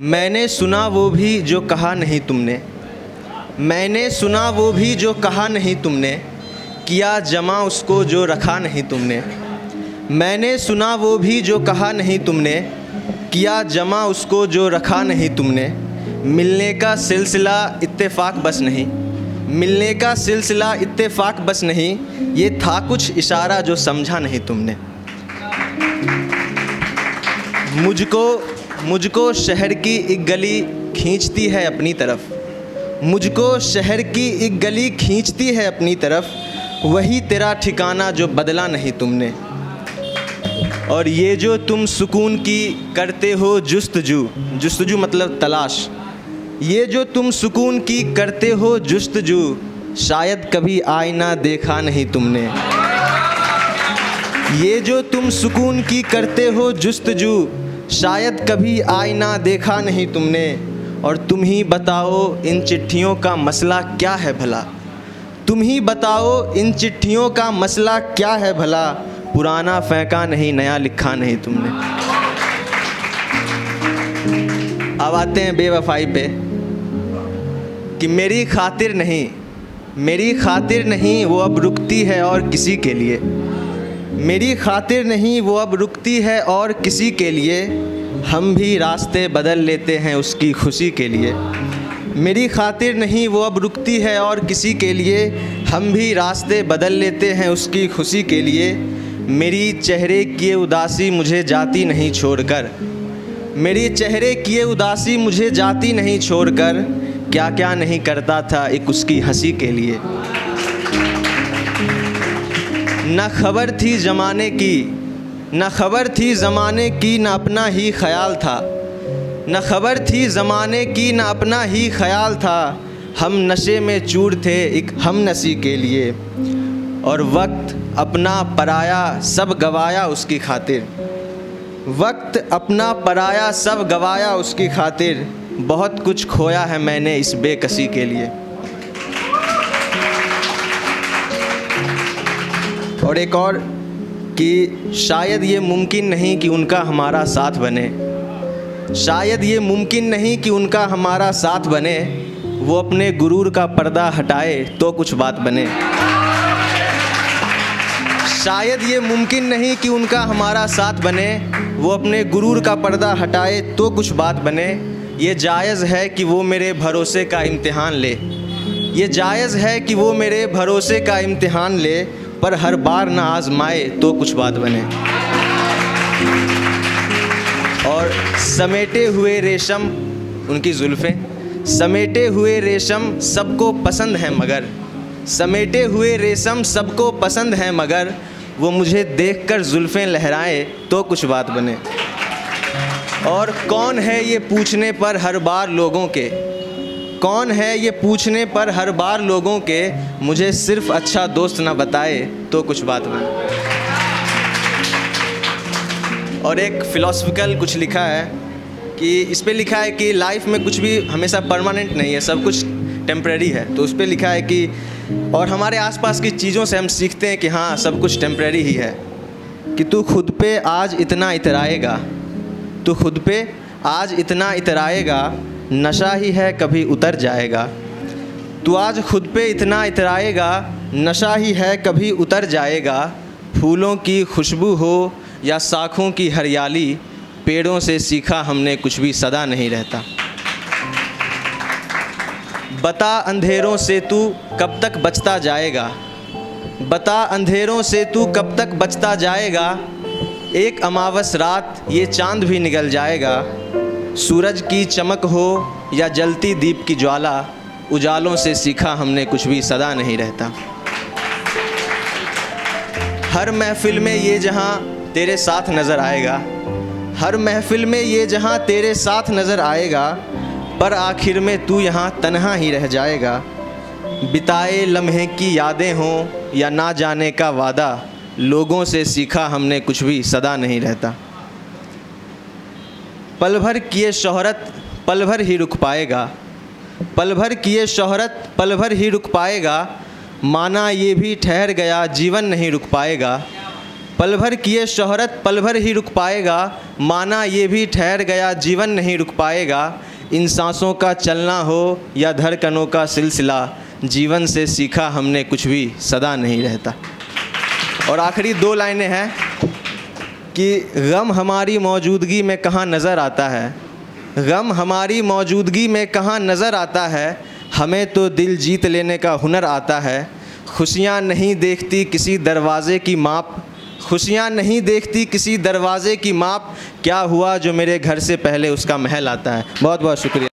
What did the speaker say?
मैंने सुना वो भी जो कहा नहीं तुमने, मैंने सुना वो भी जो कहा नहीं तुमने, किया जमा उसको जो रखा नहीं तुमने। मैंने सुना वो भी जो कहा नहीं तुमने, किया जमा उसको जो रखा नहीं तुमने। मिलने का सिलसिला इत्तेफाक बस नहीं, मिलने का सिलसिला इत्तेफाक बस नहीं, ये था कुछ इशारा जो समझा नहीं तुमने। मुझको शहर की एक गली खींचती है अपनी तरफ, मुझको शहर की एक गली खींचती है अपनी तरफ, वही तेरा ठिकाना जो बदला नहीं तुमने। और ये जो तुम सुकून की करते हो जुस्तजू, जुस्तजू मतलब तलाश, ये जो तुम सुकून की करते हो जुस्तजू, शायद कभी आईना देखा नहीं तुमने। ये जो तुम सुकून की करते हो जुस्तजू, शायद कभी आईना देखा नहीं तुमने। और तुम ही बताओ इन चिट्ठियों का मसला क्या है भला, तुम ही बताओ इन चिट्ठियों का मसला क्या है भला, पुराना फेंका नहीं नया लिखा नहीं तुमने। अब आते हैं बेवफाई पे कि मेरी खातिर नहीं, मेरी खातिर नहीं वो अब रुकती है और किसी के लिए, मेरी खातिर नहीं वो अब रुकती है और किसी के लिए, हम भी रास्ते बदल लेते हैं उसकी खुशी के लिए। मेरी खातिर नहीं वो अब रुकती है और किसी के लिए, हम भी रास्ते बदल लेते हैं उसकी खुशी के लिए। मेरी चेहरे किए उदासी मुझे जाती नहीं छोड़कर, मेरी चेहरे किए उदासी मुझे जाती नहीं छोड़कर, क्या क्या नहीं करता था एक उसकी हंसी के लिए। न खबर थी ज़माने की, न खबर थी ज़माने की, न अपना ही ख्याल था, न खबर थी ज़माने की, न अपना ही ख्याल था। हम नशे में चूर थे एक हम नसी के लिए, और वक्त अपना पराया सब गवाया उसकी खातिर, वक्त अपना पराया सब गवाया उसकी खातिर। बहुत कुछ खोया है मैंने इस बेकसी के लिए। और एक और कि शायद ये मुमकिन नहीं कि उनका हमारा साथ बने, शायद ये मुमकिन नहीं कि उनका हमारा साथ बने, वो अपने गुरूर का पर्दा हटाए तो कुछ बात बने। शायद ये मुमकिन नहीं कि उनका हमारा साथ बने, वो अपने गुरूर का पर्दा हटाए तो कुछ बात बने। ये जायज़ है कि वो मेरे भरोसे का इम्तिहान ले, ये जायज़ है कि वो मेरे भरोसे का इम्तिहान ले, पर हर बार ना आजमाए तो कुछ बात बने। और समेटे हुए रेशम उनकी जुल्फ़ें, समेटे हुए रेशम सबको पसंद है मगर, समेटे हुए रेशम सबको पसंद है मगर, वो मुझे देखकर जुल्फ़ें लहराए तो कुछ बात बने। और कौन है ये पूछने पर हर बार लोगों के, कौन है ये पूछने पर हर बार लोगों के, मुझे सिर्फ अच्छा दोस्त ना बताए तो कुछ बात बने। और एक फ़िलॉसफिकल कुछ लिखा है कि इस पे लिखा है कि लाइफ में कुछ भी हमेशा परमानेंट नहीं है, सब कुछ टेम्परेरी है। तो उस पे लिखा है कि और हमारे आसपास की चीज़ों से हम सीखते हैं कि हाँ सब कुछ टेम्परेरी ही है। कि तू खुद पे आज इतना इतराएगा, तू खुद पे आज इतना इतराएगा, नशा ही है कभी उतर जाएगा। तू आज खुद पे इतना इतराएगा, नशा ही है कभी उतर जाएगा। फूलों की खुशबू हो या शाखों की हरियाली, पेड़ों से सीखा हमने कुछ भी सदा नहीं रहता। बता अंधेरों से तू कब तक बचता जाएगा, बता अंधेरों से तू कब तक बचता जाएगा। एक अमावस रात ये चांद भी निकल जाएगा। सूरज की चमक हो या जलती दीप की ज्वाला, उजालों से सीखा हमने कुछ भी सदा नहीं रहता। हर महफिल में ये जहां तेरे साथ नज़र आएगा, हर महफिल में ये जहां तेरे साथ नज़र आएगा, पर आखिर में तू यहाँ तन्हा ही रह जाएगा। बिताए लम्हे की यादें हों या ना जाने का वादा, लोगों से सीखा हमने कुछ भी सदा नहीं रहता। पल भर किए शोहरत पल भर ही रुक पाएगा, पल भर किए शोहरत पल भर ही रुक पाएगा। माना ये भी ठहर गया जीवन नहीं रुक पाएगा, पल भर किए शोहरत पल भर ही रुक पाएगा, माना ये भी ठहर गया जीवन नहीं रुक पाएगा। इन सांसों का चलना हो या धड़कनों का सिलसिला, जीवन से सीखा हमने कुछ भी सदा नहीं रहता। और आखिरी 2 लाइनें हैं कि गम हमारी मौजूदगी में कहाँ नज़र आता है, गम हमारी मौजूदगी में कहाँ नज़र आता है, हमें तो दिल जीत लेने का हुनर आता है। खुशियाँ नहीं देखती किसी दरवाज़े की माप, खुशियाँ नहीं देखती किसी दरवाज़े की माप, क्या हुआ जो मेरे घर से पहले उसका महल आता है। बहुत बहुत शुक्रिया।